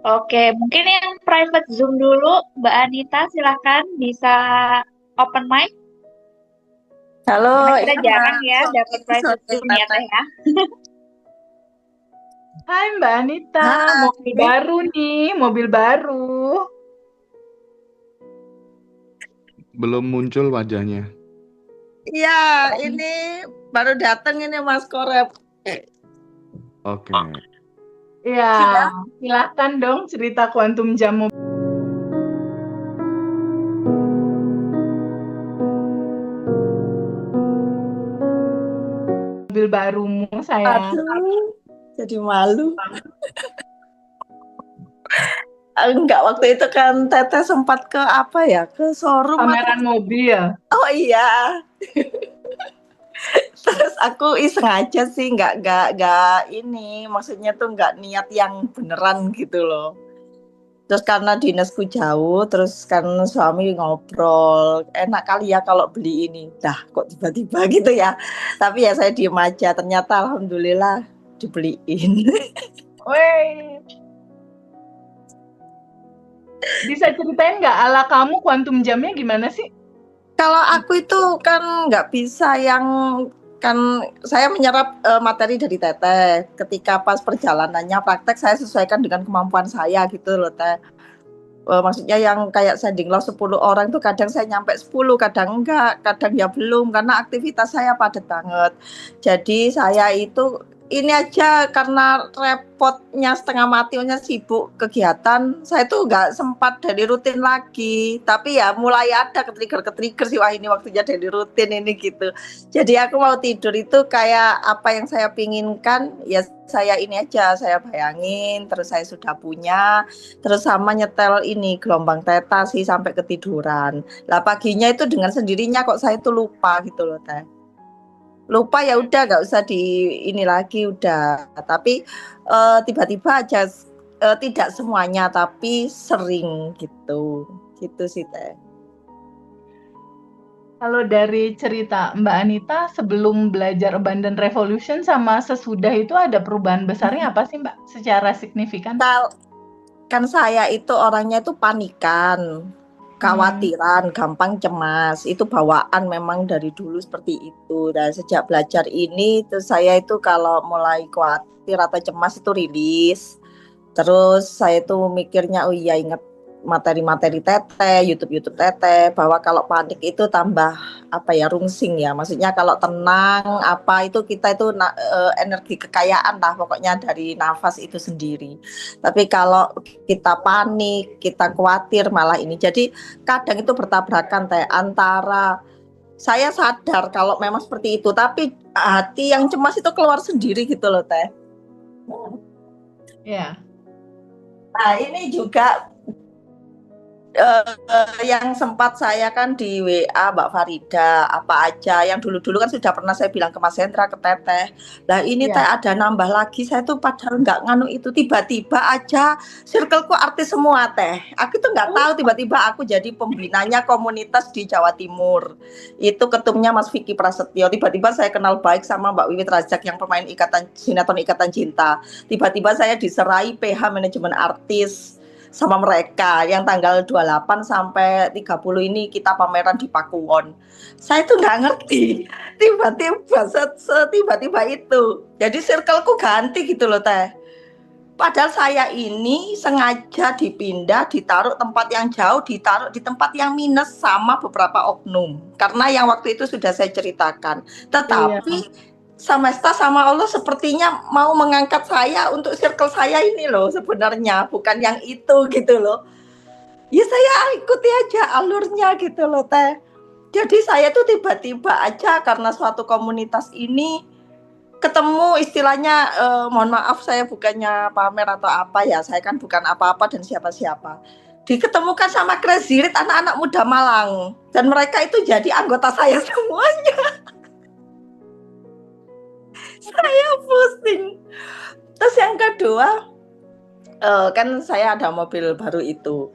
Oke, mungkin yang private Zoom dulu, Mbak Anita, silakan bisa open mic, Halo, karena kita iya jarang ya sore dapat private sore Zoom ya, Tata. Teh ya. Hai Mbak Anita, mobil Hai. baru nih, mobil baru. Belum muncul wajahnya. Iya, ini baru datang ini Mas Korep. Oke. Ya, Sudah? silahkan dong cerita kuantum jam mobil barumu sayang. Aduh, jadi malu. Enggak, waktu itu kan Teteh sempat ke apa ya? Ke showroom atau Pameran mobil. oh iya. Terus aku iseng aja sih, nggak ini, maksudnya tuh nggak niat yang beneran gitu loh. Terus karena dinasku jauh, terus kan suami ngobrol, enak kali ya kalau beli ini. Dah kok tiba-tiba gitu ya. Tapi ya saya diem aja, ternyata alhamdulillah dibeliin. Weh, bisa ceritain nggak ala kamu kuantum jamnya gimana sih? Kalau aku itu kan nggak bisa yang kan saya menyerap materi dari Teteh. Ketika pas perjalanannya praktek saya sesuaikan dengan kemampuan saya gitu loh Teh. Maksudnya yang kayak sending loss 10 orang tuh kadang saya nyampe 10, kadang enggak, kadang ya belum karena aktivitas saya padat banget. Jadi saya itu ini aja karena repotnya setengah matinya sibuk kegiatan, saya tuh nggak sempat dari rutin lagi. Tapi ya mulai ada ke-trigger sih, wah ini waktunya dari rutin ini gitu. Jadi aku mau tidur itu kayak apa yang saya pinginkan, ya saya ini aja, saya bayangin, terus saya sudah punya, terus sama nyetel ini gelombang teta sih sampai ketiduran. Lah paginya itu dengan sendirinya kok saya tuh lupa gitu loh Teh. Lupa ya udah nggak usah di ini lagi udah. Tapi tiba-tiba aja tidak semuanya tapi sering gitu. Gitu sih Teh. Kalau dari cerita Mbak Anita sebelum belajar Abundant Revolution sama sesudah itu ada perubahan besarnya apa sih Mbak secara signifikan? Kan saya itu orangnya itu panikan, khawatiran, gampang cemas. Itu bawaan memang dari dulu seperti itu. Dan sejak belajar ini terus saya itu kalau mulai khawatir atau cemas itu rilis. Terus saya tuh mikirnya, oh iya inget materi-materi Teteh, YouTube Teteh, bahwa kalau panik itu tambah apa ya rungsing ya. Maksudnya kalau tenang apa itu kita itu energi kekayaan lah pokoknya dari nafas itu sendiri. Tapi kalau kita panik, kita khawatir malah ini. Jadi kadang itu bertabrakan Teh antara saya sadar kalau memang seperti itu, tapi hati yang cemas itu keluar sendiri gitu loh Teh. Ya. Nah ini juga yang sempat saya kan di WA Mbak Farida apa aja yang dulu-dulu kan sudah pernah saya bilang ke Mas Hendra ke Teteh. Lah ini Teh Ya. ada nambah lagi saya tuh padahal nggak nganu itu tiba-tiba aja circleku artis semua Teh. Aku tuh nggak tahu tiba-tiba aku jadi pembinanya komunitas di Jawa Timur. Itu ketumnya Mas Vicky Prasetyo. Tiba-tiba saya kenal baik sama Mbak Wiwit Rajak yang pemain sinetron Ikatan Cinta. Tiba-tiba saya diserai PH manajemen artis sama mereka yang tanggal 28 sampai 30 ini kita pameran di Pakuwon. Saya tuh nggak ngerti, tiba-tiba tiba-tiba itu. Jadi circleku ganti gitu loh Teh. Padahal saya ini sengaja dipindah, ditaruh tempat yang jauh, ditaruh di tempat yang minus sama beberapa oknum. Karena yang waktu itu sudah saya ceritakan. Tetapi semesta sama Allah sepertinya mau mengangkat saya untuk circle saya ini loh sebenarnya, bukan yang itu gitu loh. Ya saya ikuti aja alurnya gitu loh Teh. Jadi saya tuh tiba-tiba aja karena suatu komunitas ini ketemu istilahnya mohon maaf saya bukannya pamer atau apa ya, saya kan bukan apa-apa dan siapa-siapa. Diketemukan sama Crazy Rich anak-anak muda Malang dan mereka itu jadi anggota saya semuanya. Saya pusing. Terus yang kedua, kan saya ada mobil baru itu.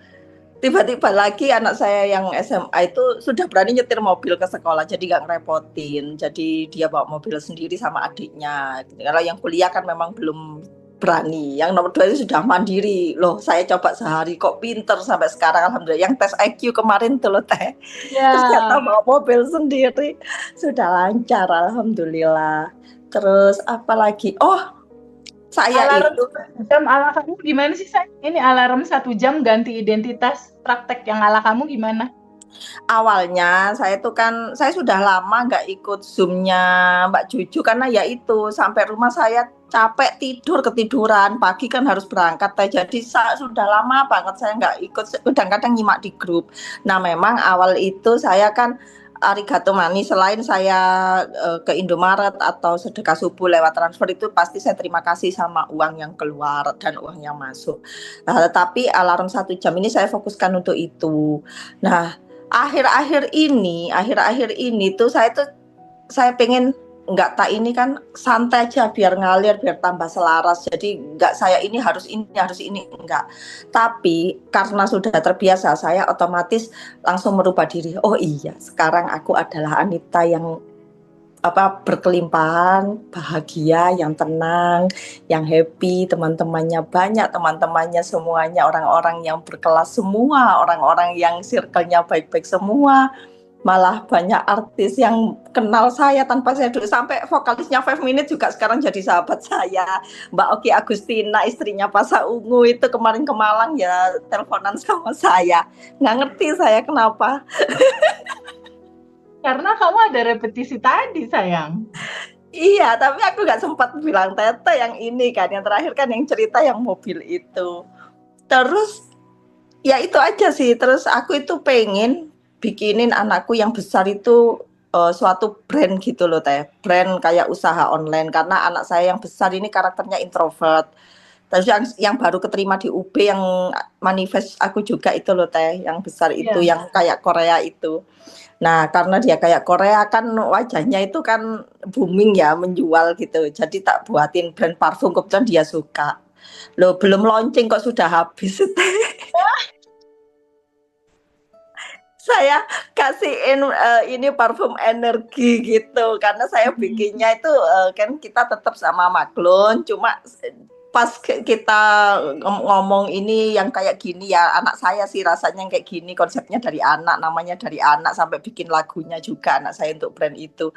Tiba-tiba lagi anak saya yang SMA itu sudah berani nyetir mobil ke sekolah, jadi nggak ngerepotin. Jadi dia bawa mobil sendiri sama adiknya. Kalau yang kuliah kan memang belum berani. Yang nomor 2 itu sudah mandiri. Loh, saya coba sehari kok pinter sampai sekarang alhamdulillah. Yang tes IQ kemarin tuh loh Teh. Ternyata Ya, bawa mobil sendiri. Sudah lancar alhamdulillah. Terus apa lagi? Oh, saya alarm itu 1 jam ala kamu gimana sih, Say? Ini alarm 1 jam ganti identitas praktek yang ala kamu gimana? awalnya saya tuh kan saya sudah lama nggak ikut Zoom-nya Mbak Juju karena ya itu sampai rumah saya capek ketiduran pagi kan harus berangkat Teh. Jadi sudah lama banget saya nggak ikut kadang-kadang nyimak di grup. Nah memang awal itu saya kan arigato mani selain saya ke Indomaret atau sedekah subuh lewat transfer itu pasti saya terima kasih sama uang yang keluar dan uang yang masuk. Nah, tapi alarm 1 jam ini saya fokuskan untuk itu. Nah akhir-akhir ini tuh saya pengen nggak tak ini kan santai aja biar ngalir biar tambah selaras jadi nggak saya ini harus ini enggak tapi karena sudah terbiasa saya otomatis langsung merubah diri oh iya sekarang aku adalah Anita yang berkelimpahan, bahagia, yang tenang, yang happy, teman-temannya banyak, teman-temannya semuanya orang-orang yang berkelas semua, orang-orang yang circle-nya baik-baik semua. Malah banyak artis yang kenal saya tanpa saya dulu sampai vokalisnya 5 Minutes juga sekarang jadi sahabat saya. Mbak Oki Agustina, istrinya Pasha Ungu itu kemarin ke Malang ya teleponan sama saya. Nggak ngerti saya kenapa. Karena kamu ada repetisi tadi, sayang. Iya, tapi aku nggak sempat bilang Tete yang ini kan, yang terakhir kan yang cerita yang mobil itu. Terus ya itu aja sih. Terus aku itu pengen bikinin anakku yang besar itu suatu brand gitu loh Teh. Brand kayak usaha online karena anak saya yang besar ini karakternya introvert. Terus yang baru keterima di UB yang manifest aku juga itu loh Teh, yang besar itu Iya. yang kayak Korea itu. Nah, karena dia kayak Korea kan wajahnya itu kan booming ya menjual gitu. Jadi tak buatin brand parfum kebetulan dia suka. Loh, belum launching kok sudah habis. Saya kasihin ini parfum energi gitu karena saya bikinnya itu kan kita tetap sama Maklun cuma pas kita ngomong ini yang kayak gini ya anak saya sih rasanya yang kayak gini konsepnya dari anak namanya dari anak sampai bikin lagunya juga anak saya untuk brand itu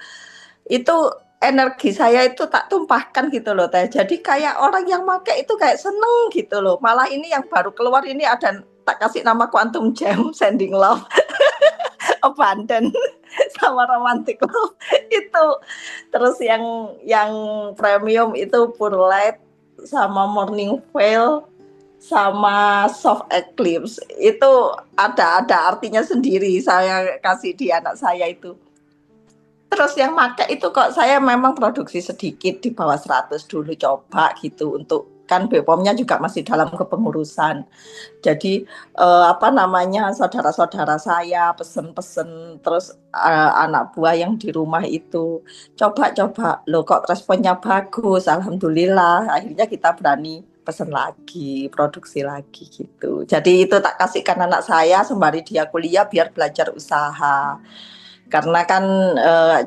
energi saya itu tak tumpahkan gitu loh Teh. Jadi kayak orang yang pakai itu kayak seneng gitu loh. Malah ini yang baru keluar ini ada tak kasih nama Quantum Gem Sending Love. Abundant sama Romantic Love itu. Terus yang premium itu Pure Light sama Morning Veil sama Soft Eclipse. Itu ada artinya sendiri saya kasih di anak saya itu. Terus yang pakai itu kok saya memang produksi sedikit di bawah 100 dulu coba gitu untuk kan BPOM-nya juga masih dalam kepengurusan. Jadi saudara-saudara saya pesen-pesen terus anak buah yang di rumah itu coba loh kok responnya bagus alhamdulillah akhirnya kita berani pesen lagi produksi lagi gitu. Jadi itu tak kasihkan anak saya sembari dia kuliah biar belajar usaha. Karena kan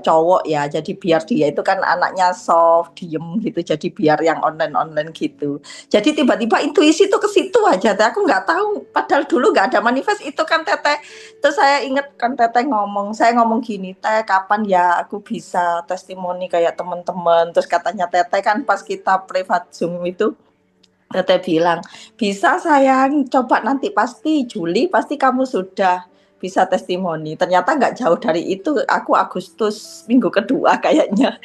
cowok ya jadi biar dia itu kan anaknya soft diem gitu jadi biar yang online gitu jadi tiba-tiba intuisi tuh ke situ aja aku nggak tahu padahal dulu nggak ada manifest itu kan Teteh terus saya inget kan Teteh saya ngomong gini Teh kapan ya aku bisa testimoni kayak teman-teman terus katanya Teteh kan pas kita privat Zoom itu Teteh bilang bisa sayang coba nanti pasti Juli pasti kamu sudah bisa testimoni. Ternyata nggak jauh dari itu. Aku Agustus minggu kedua kayaknya.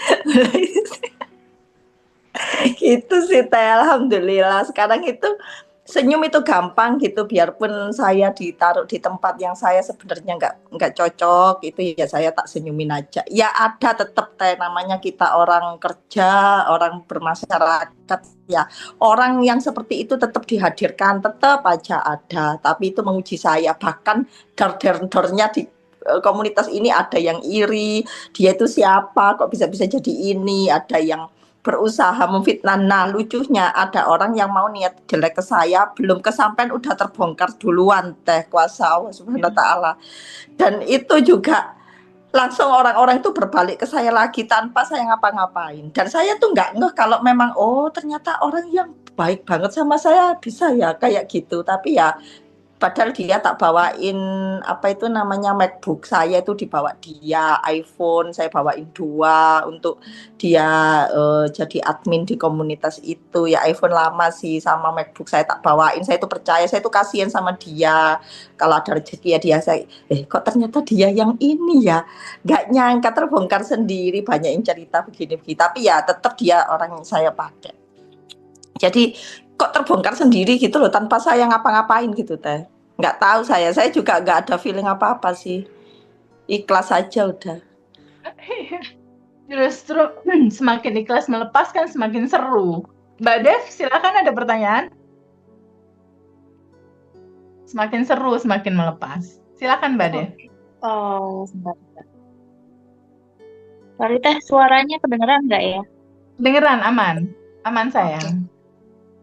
Gitu sih Teh. Alhamdulillah. Sekarang itu senyum itu gampang gitu. Biarpun saya ditaruh di tempat yang saya sebenarnya nggak cocok. Itu ya saya tak senyumin aja. Ya ada tetap Teh namanya kita orang kerja, orang bermasyarakat ya. Orang yang seperti itu tetap dihadirkan, tetap aja ada. Tapi itu menguji saya. Bahkan dor-dornya di komunitas ini ada yang iri. Dia itu siapa? Kok bisa-bisa jadi ini? Ada yang berusaha memfitnah. Nah lucunya ada orang yang mau niat jelek ke saya belum kesampaian udah terbongkar duluan Teh kuasa Allah Subhanahu wa taala. Dan itu juga langsung orang-orang itu berbalik ke saya lagi tanpa saya ngapa-ngapain. Dan saya tuh nggak ngeh kalau memang, oh ternyata orang yang baik banget sama saya bisa ya kayak gitu. Tapi ya padahal dia tak bawain apa itu namanya MacBook saya itu dibawa dia, iPhone saya bawain 2 untuk dia jadi admin di komunitas itu. Ya iPhone lama sih sama MacBook saya tak bawain. Saya itu percaya, saya itu kasihan sama dia. Kalau ada rezeki ya dia saya, kok ternyata dia yang ini ya. Nggak nyangka terbongkar sendiri banyak yang cerita begini-begini. Tapi ya tetap dia orang yang saya pakai. Jadi kok terbongkar sendiri gitu loh tanpa saya ngapa-ngapain gitu teh. Nggak tahu saya juga nggak ada feeling apa-apa sih. Ikhlas aja udah. Justru semakin ikhlas melepas kan semakin seru. Mbak Dev, silakan ada pertanyaan. Semakin seru semakin melepas. Silakan Mbak Dev. Oh, sebentar. Sorry Teh, suaranya kedengeran nggak ya? Dengeran aman. Aman sayang.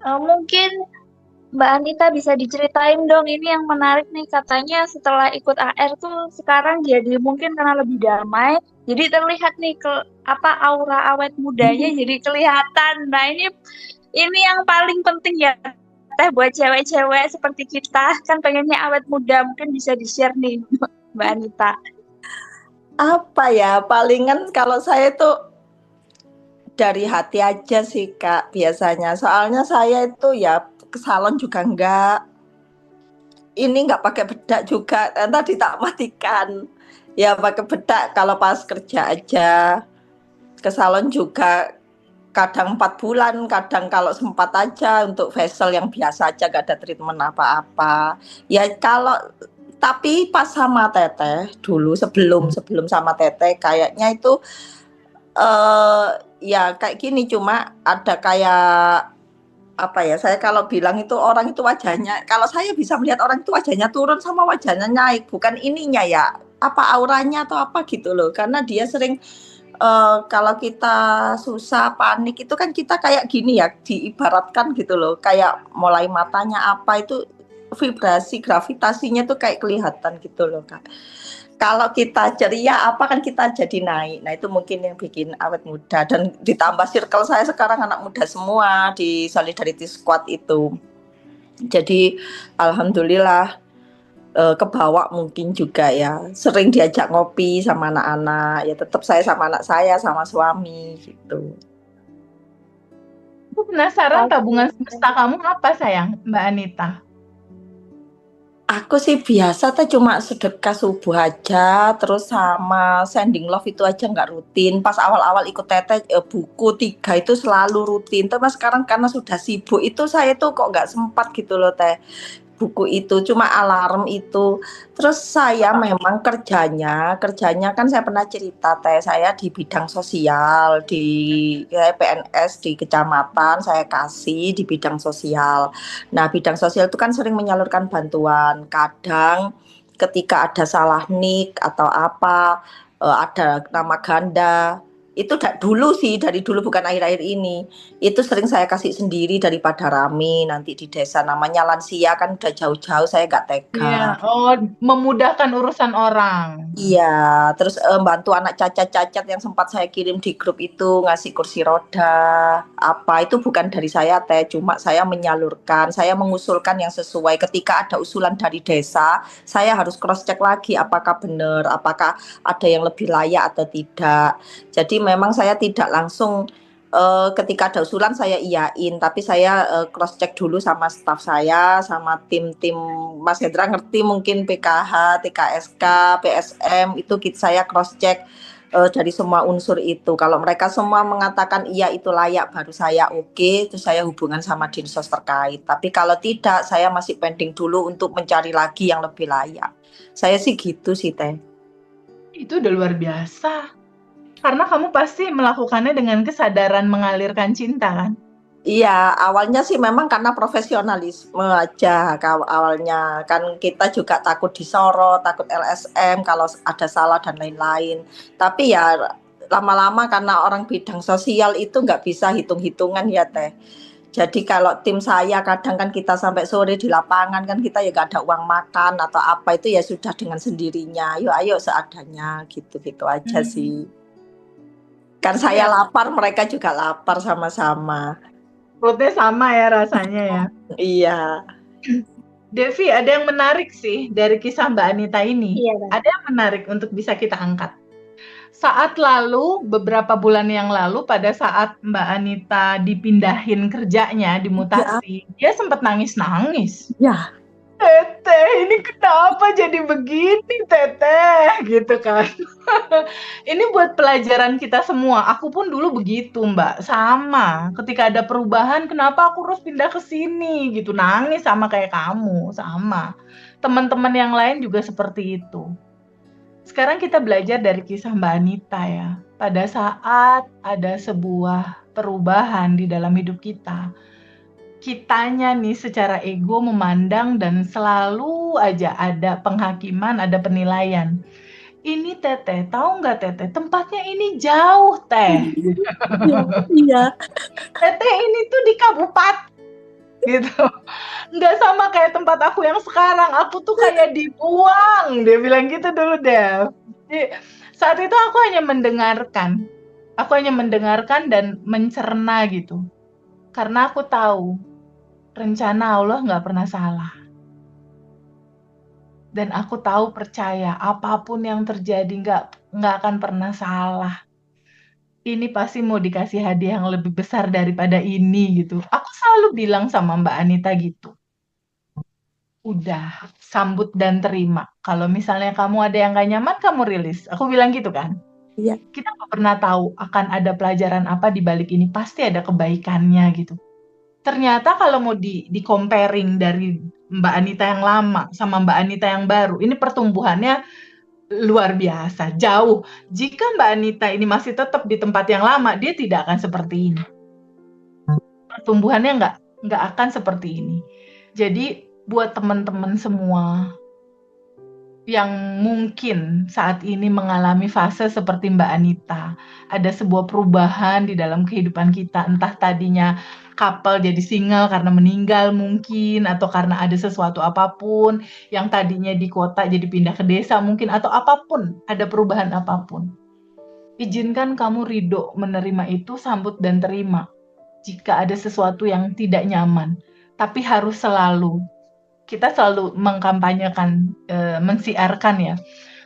Mungkin Mbak Anita bisa diceritain dong, ini yang menarik nih, katanya setelah ikut AR tuh sekarang jadi mungkin karena lebih damai, jadi terlihat nih aura awet mudanya jadi kelihatan. Nah ini yang paling penting ya Teh buat cewek-cewek seperti kita, kan pengennya awet muda, mungkin bisa di-share nih Mbak Anita. Apa ya, palingan kalau saya itu dari hati aja sih Kak biasanya. Soalnya saya itu ya ke salon juga enggak. Ini enggak pakai bedak juga. Tadi tak matikan. Ya pakai bedak kalau pas kerja aja. Ke salon juga kadang 4 bulan, kadang kalau sempat aja untuk facial yang biasa aja, gak ada treatment apa-apa. Ya kalau tapi pas sama Teteh dulu sebelum sama Teteh kayaknya itu ya kayak gini, cuma ada kayak apa ya, saya kalau bilang itu orang itu wajahnya, kalau saya bisa melihat orang itu wajahnya turun sama wajahnya naik, bukan ininya ya, apa auranya atau apa gitu loh, karena dia sering kalau kita susah panik itu kan kita kayak gini ya, diibaratkan gitu loh, kayak mulai matanya apa itu vibrasi gravitasinya tuh kayak kelihatan gitu loh Kak. Kalau kita ceria apa kan kita jadi naik. Nah itu mungkin yang bikin awet muda, dan ditambah circle saya sekarang anak muda semua di Solidarity Squad itu. Jadi alhamdulillah kebawa mungkin juga ya. Sering diajak ngopi sama anak-anak. Ya tetap saya sama anak saya sama suami gitu. Aku penasaran tabungan semesta kamu apa sayang, Mbak Anita? Aku sih biasa tuh cuma sedekah subuh aja, terus sama sending love itu aja nggak rutin. Pas awal-awal ikut Teteh buku 3 itu selalu rutin. Tapi sekarang karena sudah sibuk itu saya tuh kok nggak sempat gitu loh Teh. Buku itu cuma alarm itu. Terus saya memang kerjanya kan saya pernah cerita Teh, saya di bidang sosial, saya PNS di kecamatan, saya kasih di bidang sosial. Nah, bidang sosial itu kan sering menyalurkan bantuan. Kadang ketika ada salah nik atau apa, ada nama ganda, itu dulu sih, dari dulu bukan akhir-akhir ini. Itu sering saya kasih sendiri daripada rame nanti di desa, namanya lansia kan udah jauh-jauh saya nggak tega. Oh, memudahkan urusan orang. Iya, terus bantu anak cacat-cacat yang sempat saya kirim di grup itu, ngasih kursi roda, apa itu bukan dari saya Teh, cuma saya menyalurkan, saya mengusulkan yang sesuai. Ketika ada usulan dari desa, saya harus cross check lagi apakah benar, apakah ada yang lebih layak atau tidak. Jadi memang saya tidak langsung ketika ada usulan saya iyain, tapi saya cross check dulu sama staff saya, sama tim-tim Mas Hendra ngerti mungkin PKH, TKSK, PSM itu saya cross check dari semua unsur itu. Kalau mereka semua mengatakan iya itu layak, baru saya oke, terus saya hubungan sama dinsos terkait. Tapi kalau tidak, saya masih pending dulu untuk mencari lagi yang lebih layak. Saya sih gitu sih Teh. Itu udah luar biasa. Karena kamu pasti melakukannya dengan kesadaran mengalirkan cinta kan? Iya, awalnya sih memang karena profesionalisme aja. Awalnya kan kita juga takut disorot, takut LSM kalau ada salah dan lain-lain. Tapi ya lama-lama karena orang bidang sosial itu nggak bisa hitung-hitungan ya Teh. Jadi kalau tim saya kadang kan kita sampai sore di lapangan kan kita ya gak ada uang makan atau apa, itu ya sudah dengan sendirinya. Yuk ayo seadanya gitu-gitu aja sih. Kan saya lapar, mereka juga lapar sama-sama. Perutnya sama ya rasanya ya. Iya. Devi, ada yang menarik sih dari kisah Mbak Anita ini. Iya, Bang. Ada yang menarik untuk bisa kita angkat. Saat lalu, beberapa bulan yang lalu, pada saat Mbak Anita dipindahin kerjanya, dimutasi, dia sempat nangis-nangis. Ya. Teteh, ini kenapa jadi begini, Teteh? Gitu kan. Ini buat pelajaran kita semua. Aku pun dulu begitu, Mbak. Sama. Ketika ada perubahan, kenapa aku harus pindah ke sini? Gitu. Nangis sama kayak kamu. Sama. Teman-teman yang lain juga seperti itu. Sekarang kita belajar dari kisah Mbak Anita ya. Pada saat ada sebuah perubahan di dalam hidup kita, kitanya nih secara ego memandang dan selalu aja ada penghakiman, ada penilaian. Ini Teteh, tahu nggak Teteh, tempatnya ini jauh Teh. Iya. Teteh ini tuh di kabupaten gitu. Nggak sama kayak tempat aku yang sekarang. Aku tuh kayak dibuang. Dia bilang gitu dulu deh. Jadi, saat itu aku hanya mendengarkan. Aku hanya mendengarkan dan mencerna gitu. Karena aku tahu rencana Allah nggak pernah salah. Dan aku tahu percaya apapun yang terjadi nggak akan pernah salah. Ini pasti mau dikasih hadiah yang lebih besar daripada ini gitu. Aku selalu bilang sama Mbak Anita gitu. Udah, sambut dan terima. Kalau misalnya kamu ada yang gak nyaman, kamu rilis. Aku bilang gitu kan. Iya. Kita nggak pernah tahu akan ada pelajaran apa di balik ini. Pasti ada kebaikannya gitu. Ternyata kalau mau di-comparing dari Mbak Anita yang lama sama Mbak Anita yang baru, ini pertumbuhannya luar biasa, jauh. Jika Mbak Anita ini masih tetap di tempat yang lama, dia tidak akan seperti ini. Pertumbuhannya nggak akan seperti ini. Jadi buat teman-teman semua yang mungkin saat ini mengalami fase seperti Mbak Anita, ada sebuah perubahan di dalam kehidupan kita, entah tadinya couple jadi single karena meninggal mungkin, atau karena ada sesuatu apapun, yang tadinya di kota jadi pindah ke desa mungkin, atau apapun, ada perubahan apapun. Izinkan kamu ridho menerima itu, sambut dan terima. Jika ada sesuatu yang tidak nyaman, tapi harus selalu, kita selalu mengkampanyekan, mensiarkan ya,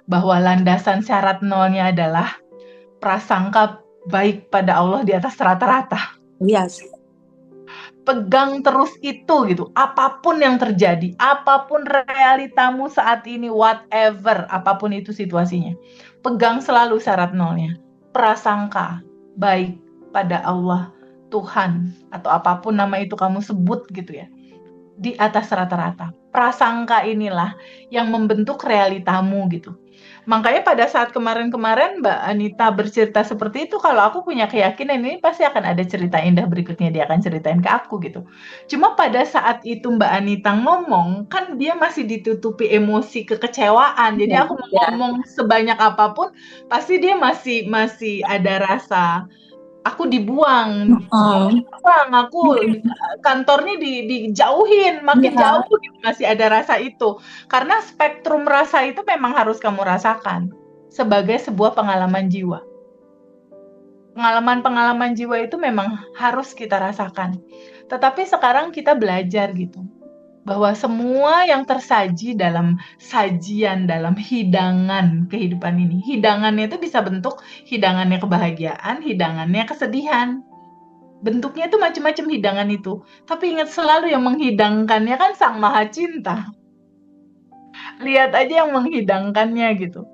bahwa landasan syarat nolnya adalah prasangka baik pada Allah di atas rata-rata. Yes. Pegang terus itu gitu, apapun yang terjadi, apapun realitamu saat ini, whatever, apapun itu situasinya, pegang selalu syarat nolnya, prasangka baik pada Allah, Tuhan, atau apapun nama itu kamu sebut gitu ya, di atas rata-rata. Prasangka inilah yang membentuk realitamu gitu. Makanya pada saat kemarin-kemarin Mbak Anita bercerita seperti itu, kalau aku punya keyakinan ini pasti akan ada cerita indah berikutnya dia akan ceritain ke aku gitu. Cuma pada saat itu Mbak Anita ngomong, kan dia masih ditutupi emosi kekecewaan. Jadi aku mau ngomong sebanyak apapun, pasti dia masih ada rasa aku dibuang, aku kantornya dijauhin, makin jauh gitu, masih ada rasa itu. Karena spektrum rasa itu memang harus kamu rasakan sebagai sebuah pengalaman jiwa. Pengalaman jiwa itu memang harus kita rasakan. Tetapi sekarang kita belajar gitu, bahwa semua yang tersaji dalam sajian, dalam hidangan kehidupan ini, hidangannya itu bisa bentuk hidangannya kebahagiaan, hidangannya kesedihan. Bentuknya itu macam-macam hidangan itu. Tapi ingat selalu yang menghidangkannya kan Sang Maha Cinta. Lihat aja yang menghidangkannya gitu.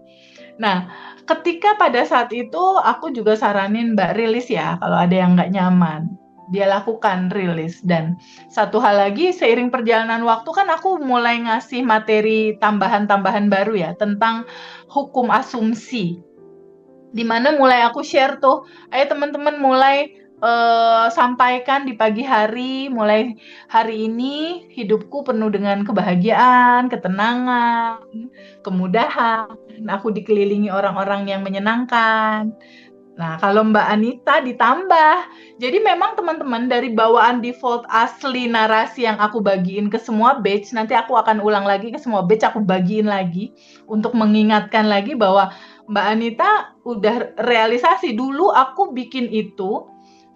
Nah, ketika pada saat itu aku juga saranin Mbak rilis ya, kalau ada yang nggak nyaman. Dia lakukan rilis. Dan satu hal lagi, seiring perjalanan waktu kan aku mulai ngasih materi tambahan-tambahan baru ya tentang hukum asumsi, dimana mulai aku share tuh, ayo teman-teman mulai sampaikan di pagi hari, mulai hari ini hidupku penuh dengan kebahagiaan, ketenangan, kemudahan, aku dikelilingi orang-orang yang menyenangkan. Nah, kalau Mbak Anita ditambah. Jadi memang teman-teman dari bawaan default asli narasi yang aku bagiin ke semua batch, nanti aku akan ulang lagi ke semua batch, aku bagiin lagi untuk mengingatkan lagi bahwa Mbak Anita udah realisasi. Dulu aku bikin itu,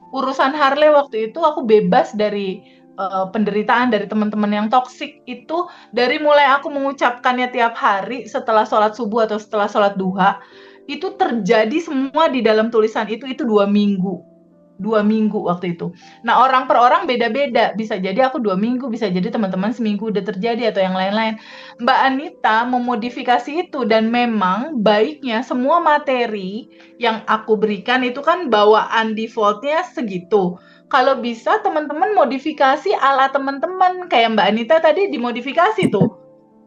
urusan Harley waktu itu aku bebas dari penderitaan dari teman-teman yang toksik itu dari mulai aku mengucapkannya tiap hari setelah sholat subuh atau setelah sholat duha, itu terjadi semua di dalam tulisan itu 2 minggu. 2 minggu waktu itu. Nah, orang per orang beda-beda. Bisa jadi aku 2 minggu, bisa jadi teman-teman seminggu udah terjadi atau yang lain-lain. Mbak Anita memodifikasi itu dan memang baiknya semua materi yang aku berikan itu kan bawaan defaultnya segitu. Kalau bisa teman-teman modifikasi ala teman-teman. Kayak Mbak Anita tadi dimodifikasi tuh.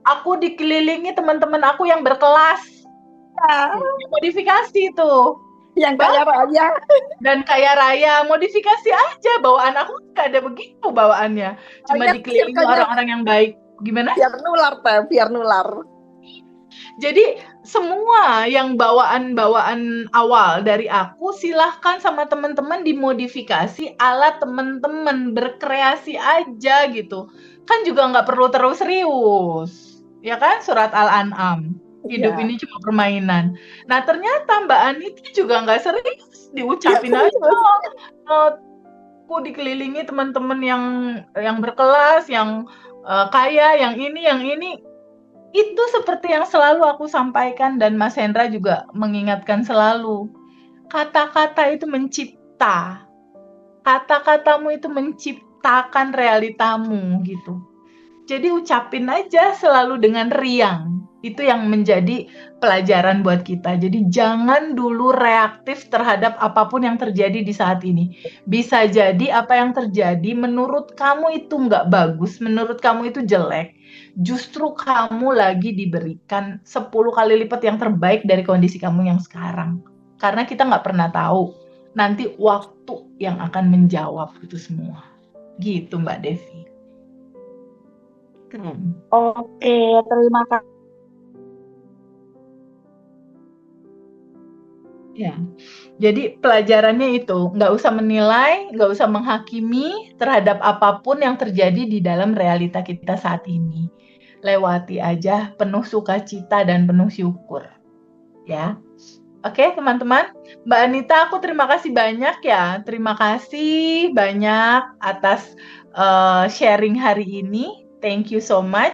Aku dikelilingi teman-teman aku yang berkelas. Modifikasi tuh. Yang kaya raya. Dan kaya raya, modifikasi aja. Bawaan aku nggak ada begitu bawaannya. Cuma Hanya dikelilingi circle-nya. orang-orang yang baik. Gimana? Biar nular, Teh, biar nular. Jadi semua yang bawaan-bawaan awal dari aku silahkan sama teman-teman dimodifikasi ala teman-teman, berkreasi aja gitu. Kan juga nggak perlu terus serius. Ya kan, surat Al-An'am. Hidup Iya. ini cuma permainan. Nah, ternyata Mbak Anita juga nggak serius, diucapin aja. Aku dikelilingi teman-teman yang berkelas, yang kaya, yang ini. Itu seperti yang selalu aku sampaikan dan Mas Hendra juga mengingatkan selalu. Kata-kata itu mencipta. Kata-katamu itu menciptakan realitamu gitu. Jadi ucapin aja selalu dengan riang. Itu yang menjadi pelajaran buat kita. Jadi jangan dulu reaktif terhadap apapun yang terjadi di saat ini. Bisa jadi apa yang terjadi menurut kamu itu nggak bagus, menurut kamu itu jelek. Justru kamu lagi diberikan 10 kali lipat yang terbaik dari kondisi kamu yang sekarang. Karena kita nggak pernah tahu. Nanti waktu yang akan menjawab itu semua. Gitu Mbak Devi. Oke, terima kasih. Ya, jadi pelajarannya itu nggak usah menilai, nggak usah menghakimi terhadap apapun yang terjadi di dalam realita kita saat ini. Lewati aja penuh sukacita dan penuh syukur. Ya, oke teman-teman. Mbak Anita, aku terima kasih banyak ya. Terima kasih banyak atas sharing hari ini. Thank you so much.